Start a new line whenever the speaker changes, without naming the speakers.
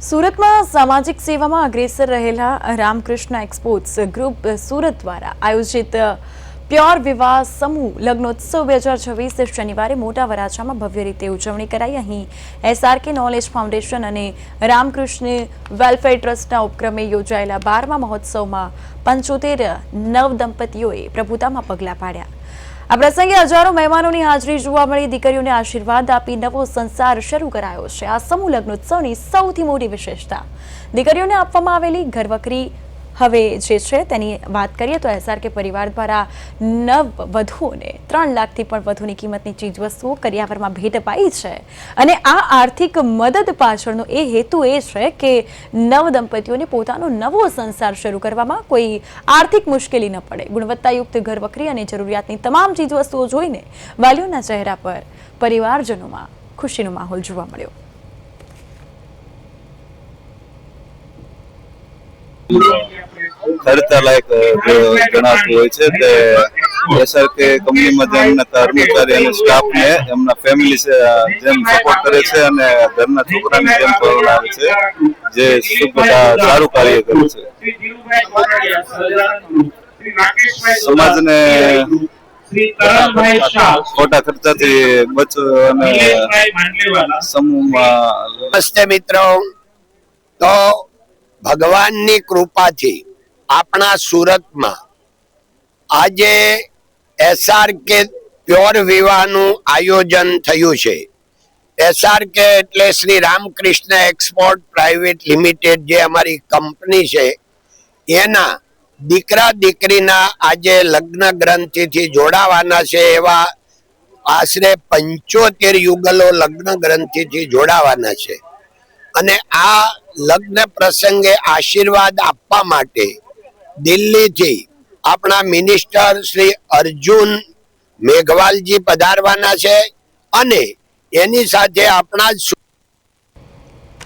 સુરતમાં સામાજિક સેવામાં અગ્રેસર રહેલા રામકૃષ્ણ એક્સપોર્ટ્સ ગ્રુપ સુરત દ્વારા આયોજિત પ્યોર વિવાહ સમૂહ લગ્નોત્સવ 2026 શનિવારે મોટા વરાછામાં ભવ્ય રીતે ઉજવણી કરાઈ। અહીં SRK નોલેજ ફાઉન્ડેશન અને રામકૃષ્ણ વેલફેર ટ્રસ્ટના ઉપક્રમે યોજાયેલા 12મા મહોત્સવમાં 75 નવદંપતીઓએ પ્રભુતામાં પગલાં પાડ્યા। આ પ્રસંગે હજારો મહેમાનોની હાજરી જોવા મળી। દીકરીઓને આશીર્વાદ આપી નવો સંસાર શરૂ કરાયો છે। આ સમૂહ લગ્નોત્સવની સૌથી મોટી વિશેષતા દીકરીઓને આપવામાં આવેલી ઘરવખરી હવે જે છે તેની વાત કરીએ તો SRK પરિવાર દ્વારા નવવધુઓને 3 લાખથી પણ વધુની કિંમતની ચીજવસ્તુઓ કરિયાવરમાં ભેટ અપાઈ છે અને આ આર્થિક મદદ પાછળનો એ હેતુ એ છે કે નવદંપતીઓને પોતાનો નવો સંસાર શરૂ કરવામાં કોઈ આર્થિક મુશ્કેલી ન પડે। ગુણવત્તાયુક્ત ઘરવખરી અને જરૂરિયાતની તમામ ચીજવસ્તુઓ જોઈને વાલીઓના ચહેરા પર પરિવારજનોમાં ખુશીનો માહોલ જોવા મળ્યો।
ખર્ચા લાયક ગણાતું હોય છે તે SRK કંપનીમાં જે એમના કર્મચારી અને સ્ટાફને એમના ફેમિલી જેમ સપોર્ટ કરે છે અને ઘરના છોકરાને જેમ પરણાવે છે, જે સારું કાર્ય કરે છે। સમાજને ખોટા ખર્ચાથી બચવું અને સમૂહમાં
મિત્રો તો ભગવાનની કૃપાથી આપણા સુરતમાં આજે SRK પ્યોર વિવાહનું આયોજન થયું છે। SRK એટલે Shri Ramakrishna export private limited જે અમારી કંપની છે, એના દીકરા દીકરીના આજે લગ્ન ગ્રંથિથી જોડાવાના છે। એવા આશરે 75 યુગલો લગ્ન ગ્રંથિથી જોડાવાના છે અને આ લગ્ન પ્રસંગે આશીર્વાદ આપવા માટે દિલ્હીથી આપણા મિનિસ્ટર શ્રી અર્જુન મેઘવાલજી પધારવાના છે અને એની સાથે આપણા જ